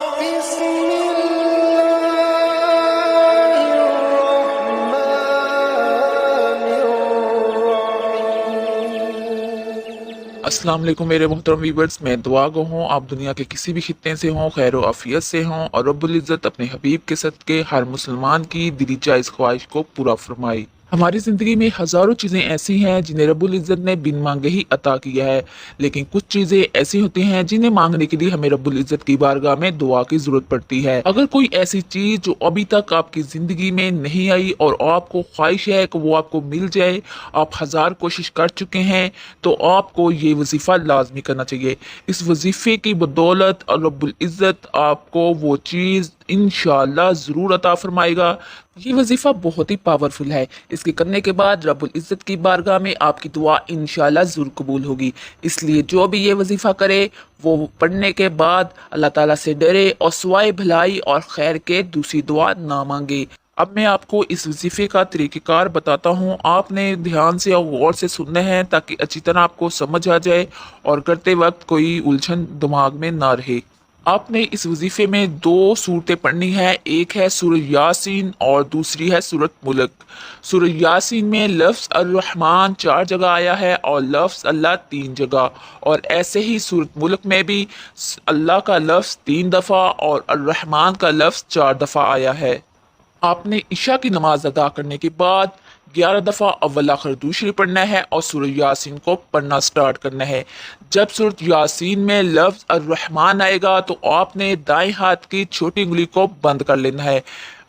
بسم الله الرحمن الرحيم۔ السلام علیکم میرے محترم ویورز، میں دعا گو ہوں آپ دنیا کے کسی بھی خطے سے ہوں، خیر و عافیت سے ہوں، اور رب العزت اپنے حبیب کے صدقے ہر مسلمان کی دلی جائز خواہش کو پورا فرمائی۔ ہماری زندگی میں ہزاروں چیزیں ایسی ہیں جنہیں رب العزت نے بن مانگے ہی عطا کیا ہے، لیکن کچھ چیزیں ایسی ہوتی ہیں جنہیں مانگنے کے لیے ہمیں رب العزت کی بارگاہ میں دعا کی ضرورت پڑتی ہے۔ اگر کوئی ایسی چیز جو ابھی تک آپ کی زندگی میں نہیں آئی اور آپ کو خواہش ہے کہ وہ آپ کو مل جائے، آپ ہزار کوشش کر چکے ہیں، تو آپ کو یہ وظیفہ لازمی کرنا چاہیے۔ اس وظیفے کی بدولت رب العزت آپ کو وہ چیز انشاءاللہ ضرور عطا فرمائے گا۔ یہ وظیفہ بہت ہی پاورفل ہے، اس کے کرنے کے بعد رب العزت کی بارگاہ میں آپ کی دعا انشاءاللہ ضرور قبول ہوگی۔ اس لیے جو بھی یہ وظیفہ کرے وہ پڑھنے کے بعد اللہ تعالیٰ سے ڈرے اور سوائے بھلائی اور خیر کے دوسری دعا نہ مانگے۔ اب میں آپ کو اس وظیفے کا طریقہ کار بتاتا ہوں، آپ نے دھیان سے اور غور سے سننا ہے تاکہ اچھی طرح آپ کو سمجھ آ جائے اور کرتے وقت کوئی الجھن دماغ میں نہ رہے۔ آپ نے اس وظیفے میں دو صورتیں پڑھنی ہے، ایک ہے سورہ یاسین اور دوسری ہے سورۃ ملک۔ سورہ یاسین میں لفظ الرحمن 4 جگہ آیا ہے اور لفظ اللہ 3 جگہ، اور ایسے ہی سورۃ ملک میں بھی اللہ کا لفظ 3 دفعہ اور الرحمن کا لفظ 4 دفعہ آیا ہے۔ آپ نے عشاء کی نماز ادا کرنے کے بعد 11 دفعہ اول آخر دوسری پڑھنا ہے اور سورہ یاسین کو پڑھنا سٹارٹ کرنا ہے۔ جب سورہ یاسین میں لفظ الرحمن آئے گا تو آپ نے دائیں ہاتھ کی چھوٹی انگلی کو بند کر لینا ہے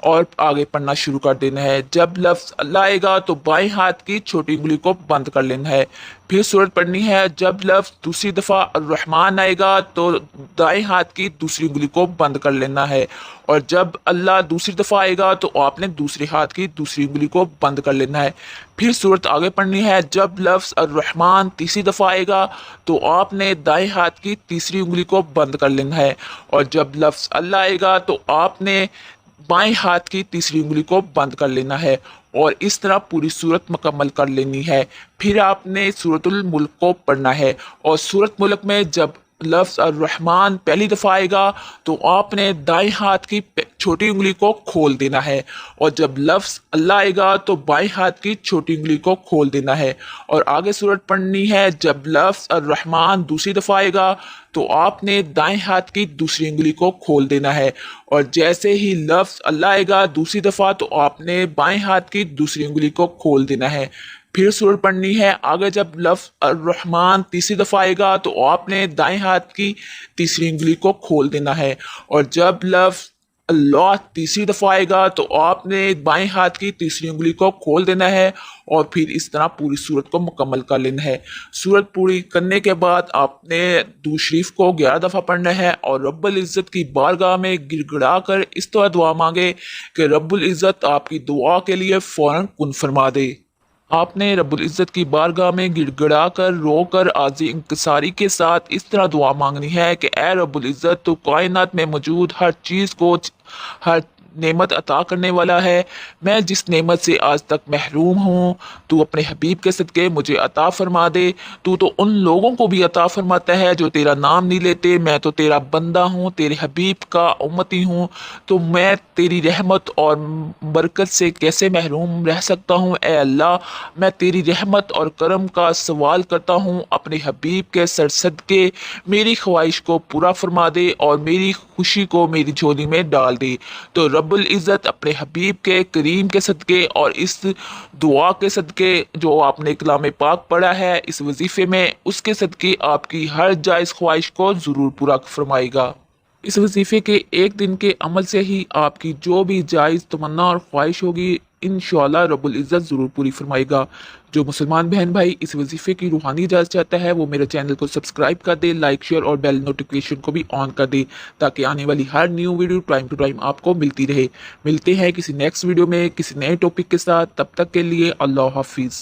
اور آگے پڑھنا شروع کر دینا ہے۔ جب لفظ اللہ آئے گا تو بائیں ہاتھ کی چھوٹی انگلی کو بند کر لینا ہے، پھر سورت پڑھنی ہے۔ جب لفظ دوسری دفعہ الرحمن آئے گا تو دائیں ہاتھ کی دوسری انگلی کو بند کر لینا ہے، اور جب اللہ دوسری دفعہ آئے گا تو آپ نے دوسرے ہاتھ کی دوسری انگلی کو بند کر لینا ہے، پھر سورت آگے پڑھنی ہے۔ جب لفظ الرحمن تیسری دفعہ آئے گا تو آپ نے دائیں ہاتھ کی تیسری انگلی کو بند کر لینا ہے، اور جب لفظ اللہ آئے گا تو آپ نے بائیں ہاتھ کی تیسری انگلی کو بند کر لینا ہے، اور اس طرح پوری سورت مکمل کر لینی ہے۔ پھر آپ نے سورۃ الملک کو پڑھنا ہے، اور سورۃ ملک میں جب لفظ الرحمن پہلی دفعہ آئے گا تو آپ نے دائیں ہاتھ کی چھوٹی انگلی کو کھول دینا ہے، اور جب لفظ اللہ آئے گا تو بائیں ہاتھ کی چھوٹی انگلی کو کھول دینا ہے، اور آگے سورت پڑھنی ہے۔ جب لفظ الرحمن دوسری دفعہ آئے گا تو آپ نے دائیں ہاتھ کی دوسری انگلی کو کھول دینا ہے، اور جیسے ہی لفظ اللہ آئے گا دوسری دفعہ تو آپ نے بائیں ہاتھ کی دوسری انگلی کو کھول دینا ہے، پھر سورت پڑھنی ہے۔ آگے جب لفظ الرحمن تیسری دفعہ آئے گا تو آپ نے دائیں ہاتھ کی تیسری انگلی کو کھول دینا ہے، اور جب لفظ اللہ تیسری دفعہ آئے گا تو آپ نے بائیں ہاتھ کی تیسری انگلی کو کھول دینا ہے، اور پھر اس طرح پوری سورت کو مکمل کر لینا ہے۔ سورت پوری کرنے کے بعد آپ نے درود شریف کو 11 دفعہ پڑھنا ہے، اور رب العزت کی بارگاہ میں گڑ گڑا کر اس طرح دعا مانگے کہ رب العزت آپ کی دعا کے لیے فوراً کن فرما دے۔ آپ نے رب العزت کی بارگاہ میں گڑ گڑا کر رو کر عاجزی انکساری کے ساتھ اس طرح دعا مانگنی ہے کہ اے رب العزت، تو کائنات میں موجود ہر چیز کو، ہر نعمت عطا کرنے والا ہے۔ میں جس نعمت سے آج تک محروم ہوں تو اپنے حبیب کے صدقے مجھے عطا فرما دے۔ تو ان لوگوں کو بھی عطا فرماتا ہے جو تیرا نام نہیں لیتے۔ میں تو تیرا بندہ ہوں، تیرے حبیب کا امتی ہوں، تو میں تیری رحمت اور برکت سے کیسے محروم رہ سکتا ہوں؟ اے اللہ، میں تیری رحمت اور کرم کا سوال کرتا ہوں، اپنے حبیب کے سر صدقے میری خواہش کو پورا فرما دے اور میری خوشی کو میری جھولی میں ڈال دے۔ تو رب العزت اپنے حبیب کے کریم کے صدقے اور اس دعا کے صدقے جو آپ نے کلام پاک پڑھا ہے اس وظیفے میں، اس کے صدقے آپ کی ہر جائز خواہش کو ضرور پورا فرمائے گا۔ اس وظیفے کے ایک دن کے عمل سے ہی آپ کی جو بھی جائز تمنا اور خواہش ہوگی انشاءاللہ رب العزت ضرور پوری فرمائے گا۔ جو مسلمان بہن بھائی اس وظیفے کی روحانی اجازت چاہتا ہے وہ میرے چینل کو سبسکرائب کر دے، لائک شیئر اور بیل نوٹیفیکیشن کو بھی آن کر دے تاکہ آنے والی ہر new video time to time آپ کو ملتی رہے۔ ملتے ہیں کسی نیکسٹ ویڈیو میں کسی نئے ٹاپک کے ساتھ، تب تک کے لیے اللہ حافظ۔